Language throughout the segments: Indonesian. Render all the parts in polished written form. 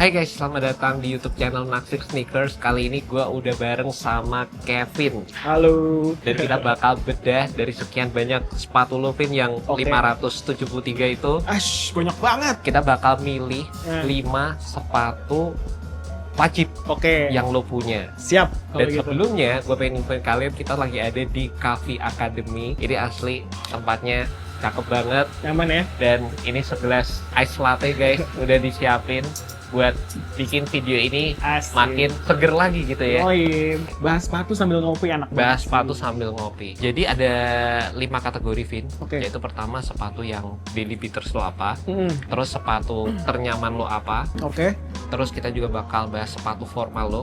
Hai guys, selamat datang di YouTube channel Naksir Sneakers. Kali ini gue udah bareng sama Kevin. Halo. Dan kita bakal bedah dari sekian banyak sepatu lo, Vin, yang 573 itu. Banyak banget. Kita bakal milih 5 sepatu wajib yang lo punya. Siap. Dan sebelumnya gue pengen infoin kalian, kita lagi ada di Cafe Academy. Ini asli tempatnya cakep banget, nyaman ya. Dan ini segelas ice latte guys, udah disiapin buat bikin video ini makin seger lagi gitu ya. Oh iya, bahas sepatu sambil ngopi enak banget. Bahas sepatu sambil ngopi. Jadi ada 5 kategori, Vin. Yaitu pertama sepatu yang daily beaters lo apa, terus sepatu ternyaman lo apa, terus kita juga bakal bahas sepatu formal lo,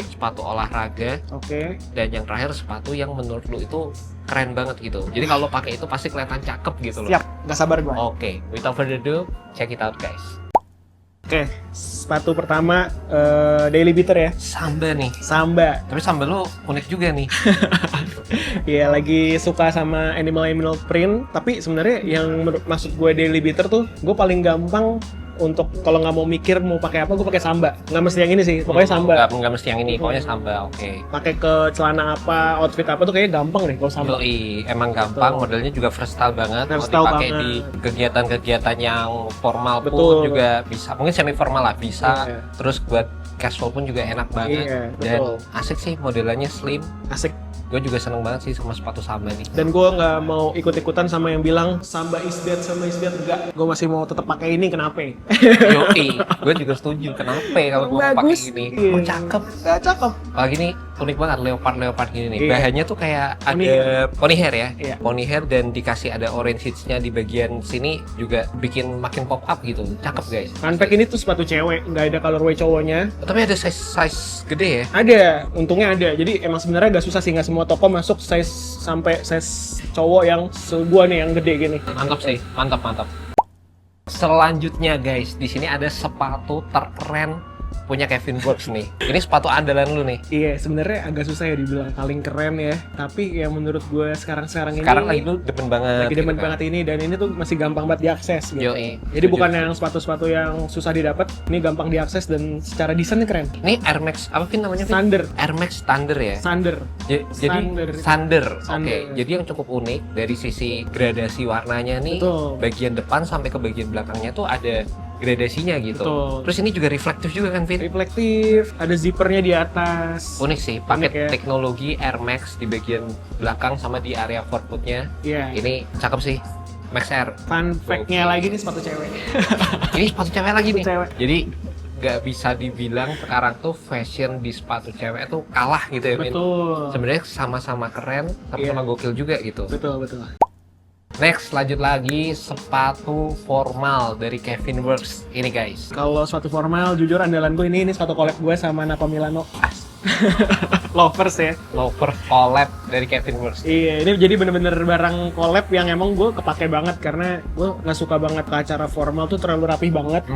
sepatu olahraga, dan yang terakhir sepatu yang menurut lo itu keren banget gitu. Jadi kalau pakai itu pasti kelihatan cakep gitu loh. Siap, nggak sabar gua. Without further ado, check it out guys. Sepatu pertama daily beater ya. Samba nih. Samba. Tapi Samba lo unik juga nih. Iya, lagi suka sama animal print. Tapi sebenarnya yang maksud gue daily beater tuh, gue paling gampang untuk kalau nggak mau mikir mau pakai apa, gue pakai Samba. Nggak mesti yang ini sih, pokoknya Samba. Nggak mesti yang ini, pokoknya Samba. Pakai ke celana apa, outfit apa tuh kayaknya gampang deh kalau Samba. Emang gampang, modelnya juga versatile banget. Mau dipakai di kegiatan-kegiatan yang formal pun juga bisa. Mungkin semi formal lah bisa. Terus buat casual pun juga enak banget. Dan asik sih, modelannya slim. Asik. Gue juga seneng banget sih sama sepatu Samba nih. Dan gue nggak mau ikut-ikutan sama yang bilang Samba is dead, enggak. Gue masih mau tetap pakai ini, kenapa? Gue juga setuju. Kenapa kalau gue pakai ini? Cakep. Gak cakep. Lagi nih unik banget, leopard gini nih. Bahannya tuh kayak ada pony hair ya. Pony hair dan dikasih ada orange hits-nya di bagian sini juga bikin makin pop up gitu. Cakep guys. Fun fact, ini tuh sepatu cewek, nggak ada colorway cowoknya. Tapi ada size gede ya? Ada, untungnya ada. Jadi emang sebenarnya agak susah sih, nggak semua toko masuk size sampai size cowok yang segua nih, yang gede gini. Mantap sih, mantap. Selanjutnya guys, di sini ada sepatu terkeren punya Kevin Works nih. Ini sepatu andalan lu nih. Iya, sebenarnya agak susah ya dibilang paling keren ya. Tapi yang menurut gue sekarang ini. Sekarang lagi lu demen banget. Lagi demen banget ini, dan ini tuh masih gampang banget diakses gitu. Jadi bukan yang sepatu-sepatu yang susah didapat. Ini gampang diakses dan secara desainnya keren. Ini Air Max apa Vin namanya? Thunder. Air Max Thunder ya. Thunder. Jadi Thunder. Jadi yang cukup unik dari sisi gradasi warnanya nih. Bagian depan sampai ke bagian belakangnya tuh ada gradasinya gitu. Terus ini juga reflektif juga kan, Vin? Reflektif, ada zippernya di atas. Unik sih, pakai teknologi Air Max di bagian belakang sama di area forefootnya. Ini cakep sih, Max Air. Fun fact-nya lagi nih sepatu cewek. Ini sepatu cewek lagi nih. Jadi nggak bisa dibilang sekarang tuh fashion di sepatu cewek tuh kalah gitu ya, Vin? Sebenarnya sama-sama keren, sama-sama gokil juga gitu. Betul. Next, lanjut lagi sepatu formal dari Kevin Works ini guys. Kalau sepatu formal, jujur andalan gue ini sepatu collab gue sama Napa Milano. Lovers ya. Lovers collab dari Kevin Works. Iya, ini jadi bener-bener barang collab yang emang gue kepake banget karena gue nggak suka banget ke acara formal tuh terlalu rapih banget.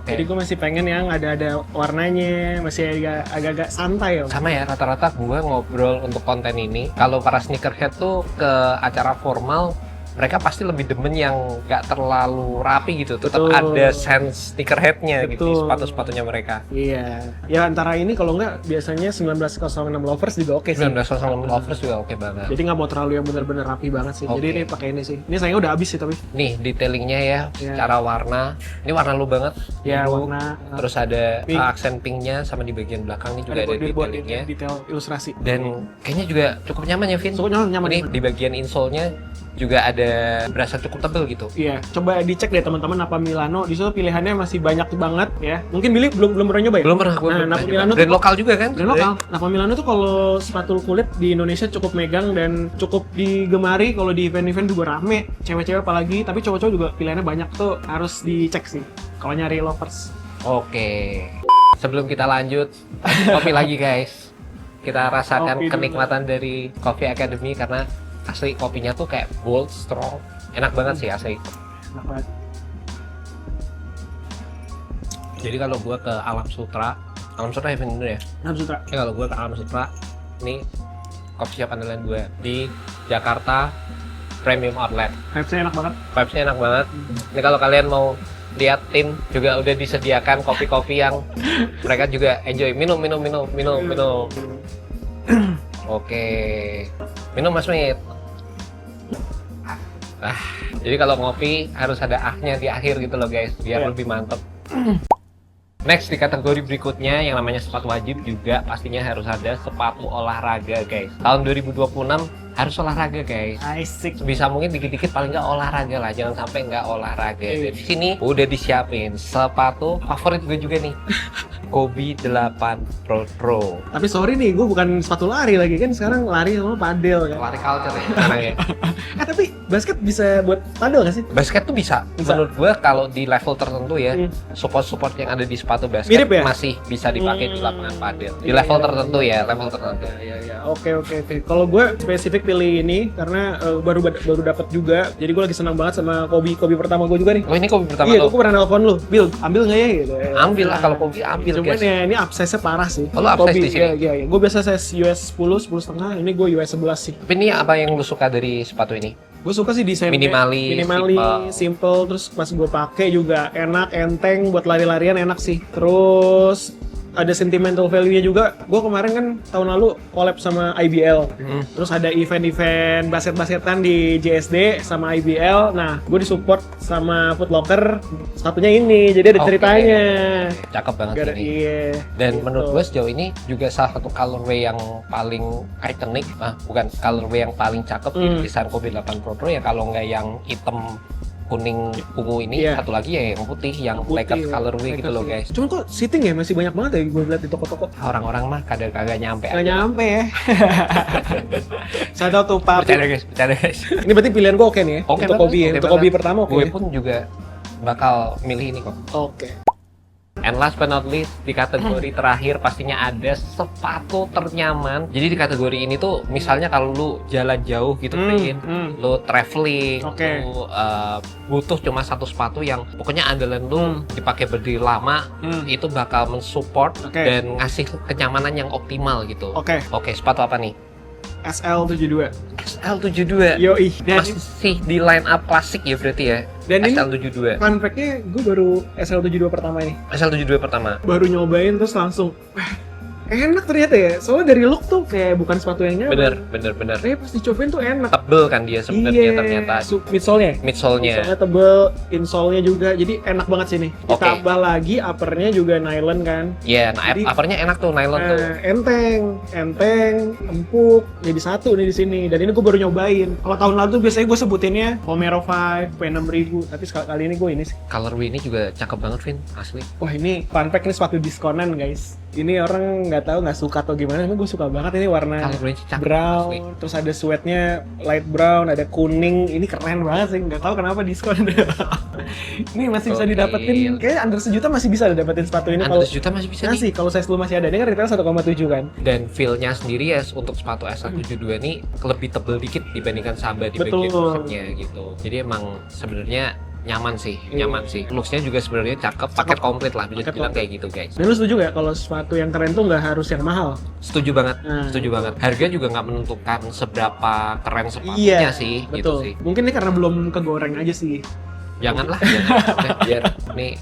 Jadi gue masih pengen yang ada warnanya, masih agak-agak santai. Sama ya, rata-rata gue ngobrol untuk konten ini. Kalau para sneakerhead tuh ke acara formal, mereka pasti lebih demen yang nggak terlalu rapi gitu, tetap ada sense sneakerheadnya gitu, sepatu-sepatunya mereka. Iya, ya antara ini kalau nggak biasanya 1906 Lovers juga oke sih. 1906 Lovers juga oke banget. Jadi nggak mau terlalu yang bener-bener rapi banget sih. Jadi ini pakai ini sih. Ini sayangnya udah habis sih tapi. Nih detailingnya ya, cara warna. Ini warna lu banget. Ya warna. Terus ada aksen pinknya, sama di bagian belakang ini juga ada detailingnya. Detail ilustrasi. Dan kayaknya juga cukup nyaman ya, Vin. Cukup nyaman. Ini di bagian insole-nya juga ada berasa cukup tebel gitu. Iya, coba dicek deh teman-teman Napa Milano. Di situ pilihannya masih banyak banget ya. Mungkin Billy belum pernah nyoba ya? Belum pernah. Napa Milano brand lokal juga kan? Brand lokal. Napa Milano tuh kalau sepatu kulit di Indonesia cukup megang dan cukup digemari. Kalau di event-event juga rame, cewek-cewek apalagi. Tapi cowok-cowok juga pilihannya banyak, tuh harus dicek sih kalau nyari lovers. Sebelum kita lanjut, kopi lagi guys. Kita rasakan kenikmatan dari Coffee Academy karena asli kopinya tuh kayak bold, strong, enak banget sih asli. Enak banget. Jadi kalau gue ke Alam Sutra ya bener ya? Alam Sutra. Kalau gue ke Alam Sutra, ini coffee shop andalan gue di Jakarta Premium Outlet. Vibes-nya enak banget. Ini kalau kalian mau lihat tim juga udah disediakan kopi-kopi yang mereka juga enjoy. Minum. Oke, minum Mas Mit. Jadi kalau ngopi harus ada ahnya di akhir gitu loh guys, biar lebih mantep. Next di kategori berikutnya yang namanya sepatu wajib juga pastinya harus ada sepatu olahraga guys. Tahun 2026 harus olahraga guys. Asik. Bisa mungkin dikit-dikit paling nggak olahraga lah, jangan sampai nggak olahraga. Di sini udah disiapin sepatu favorit gue juga nih. Kobe 8 Pro. Tapi sorry nih, gue bukan sepatu lari lagi kan, sekarang lari sama padel kan. Lari culture ya sekarang ya. Tapi basket bisa buat padel nggak sih? Basket tuh bisa. Menurut gue kalau di level tertentu ya, support yang ada di sepatu basket mirip ya? masih bisa dipakai di lapangan padel. Di level tertentu ya, level tertentu. Ya. Oke. Kalau gue spesifik pilih ini karena baru dapat juga. Jadi gue lagi senang banget sama Kobe pertama gue juga nih. Oh ini Kobe pertama Iya, lo? gue pernah nelpon lu, Bill, ambil nggak ya gitu. Ambil lah kalau Kobe, ambil. Cuman guys. ya ini upsize-nya parah sih. Oh, lu upsize di sini? Iya. Gue biasa size US 10 setengah, ini gue US 11 sih. Tapi ini apa yang lu suka dari sepatu ini? Gue suka sih desainnya Minimalis, simple, terus pas gue pakai juga enak, enteng, buat lari-larian enak sih. Terus ada sentimental value-nya juga. Gue kemarin kan tahun lalu collab sama IBL. Terus ada event-event basket-basketan di JSD sama IBL. Nah, gue disupport sama Foot Locker. Sepatunya ini, jadi ada ceritanya. Cakep banget ini. Iya. Dan gitu. menurut gue sejauh ini juga salah satu colorway yang paling iconic, bukan colorway yang paling cakep di desain Kobe 8 Pro ya, kalau nggak yang hitam kuning ungu ini, satu lagi ya yang putih, yang Lakers colorway gitu loh guys. Cuman kok sitting ya masih banyak banget ya gue lihat di toko-toko. Orang-orang mah kadang kagak nyampe. Nggak nyampe ya. Saya tahu tuh Pak. Bercanda guys. Ini berarti pilihan gue oke nih ya. Oke untuk Kobe ya. Untuk Kobe pertama oke. Gue pun juga bakal milih ini kok. Oke. And last but not least, di kategori terakhir pastinya ada sepatu ternyaman. Jadi di kategori ini tuh misalnya kalau lu jalan jauh gitu, lu traveling, lu butuh cuma satu sepatu yang pokoknya andalan lu dipakai berdiri lama, itu bakal mensupport dan ngasih kenyamanan yang optimal gitu. Oke, sepatu apa nih? SL72. SL72. Yoi. Masih di line up klasik ya berarti ya. Dan SL72. Fun fact-nya gue baru SL72 pertama ini. SL72 pertama. Baru nyobain terus langsung enak ternyata ya. Soalnya dari look tuh kayak bukan sepatu yang nyaman. Bener. Tapi pas dicobain tuh enak. Tebel kan dia sebenarnya ternyata. Midsole-nya. Midsole-nya tebel, insole-nya juga. Jadi enak banget sih nih. Ditambah lagi upper-nya juga nylon kan. Iya, upper-nya enak tuh nylon tuh. Enteng, empuk. Jadi satu nih di sini. Dan ini gue baru nyobain. Kalau tahun lalu tuh biasanya gue sebutinnya Vomero 5, P6000. Tapi kali ini gue ini sih. Colorway ini juga cakep banget, Vin. Asli. Wah ini fun fact, ini sepatu diskonan guys. Ini orang nggak tahu nggak suka atau gimana, tapi gue suka banget ini warna brown, asli. Terus ada sweatnya light brown, ada kuning, ini keren banget sih, nggak tahu kenapa diskon. Ini masih bisa didapetin, kayaknya under sejuta masih bisa dapetin sepatu ini. Under sejuta masih bisa nih? Kalau size lu masih ada, ini kan retail 1,7 kan. Dan feel-nya sendiri ya untuk sepatu SL72 ini lebih tebel dikit dibandingkan Samba di bagian pusatnya gitu. Jadi emang sebenarnya nyaman sih. Looks-nya juga sebenarnya cakep, paket komplit lah bisa dibilang kayak gitu guys. Dan lu setuju gak kalau sepatu yang keren tuh nggak harus yang mahal? Setuju banget. Harga juga nggak menentukan seberapa keren sepatunya sih. Betul. Gitu sih. Mungkin ini karena belum kegoreng aja sih. Janganlah, biar nih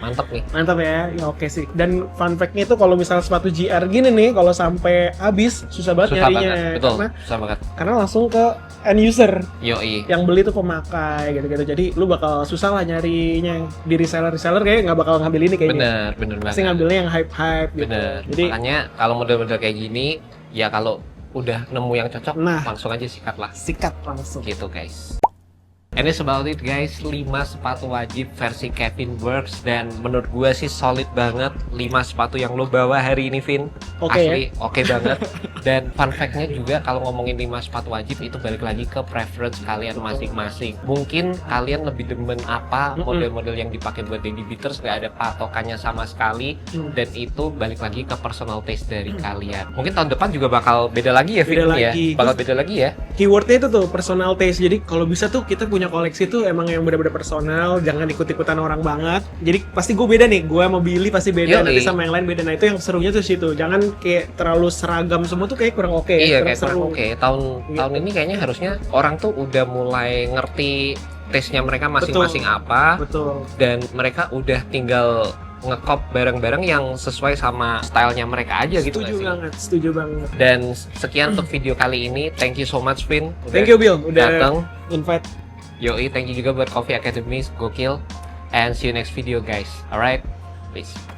mantap ya, oke sih. Dan fun fact-nya itu kalau misal sepatu GR gini nih, kalau sampai habis susah banget nyarinya. Betul, susah banget. Karena langsung ke end user. Yoi. Yang beli tuh pemakai gitu-gitu. Jadi lu bakal susah lah nyarinya. Di reseller kayak nggak bakal ngambil ini kayaknya. Bener banget. Pasti ngambilnya yang hype gitu. Bener. Jadi makanya kalau model-model kayak gini, ya kalau udah nemu yang cocok, langsung aja sikat langsung. Gitu guys. And that's about it guys, 5 sepatu wajib versi Kevin Works. Dan menurut gue sih solid banget 5 sepatu yang lo bawa hari ini, Vin. Asli oke banget. Dan fun fact-nya juga kalau ngomongin 5 sepatu wajib itu balik lagi ke preference kalian masing-masing. Mungkin kalian lebih demen apa model-model yang dipakai buat Daily Beaters, gak ada patokannya sama sekali. Dan itu balik lagi ke personal taste dari kalian. Mungkin tahun depan juga bakal beda lagi ya, Vin, ya. Bakal beda lagi ya. Keywordnya itu tuh personal taste. Jadi kalau bisa tuh kita punya koleksi tuh emang yang benar-benar personal, jangan ikut-ikutan orang banget. Jadi pasti gue beda nih, gue mau Billy pasti beda, nanti sama yang lain beda. Nah itu yang serunya tuh situ. Jangan kayak terlalu seragam semua tuh kayak kurang oke. Iya, kayak kurang oke. Tahun ini kayaknya harusnya orang tuh udah mulai ngerti taste-nya mereka masing-masing apa. Betul. Dan mereka udah tinggal ngekop barang-barang yang sesuai sama stylenya mereka aja gitu. Setuju banget. Dan sekian untuk video kali ini. Thank you so much, Vin. Thank you, Bill. Udah datang. Invite. Yoi, thank you juga buat Coffee Academy, gokil. And see you next video, guys. Alright, peace.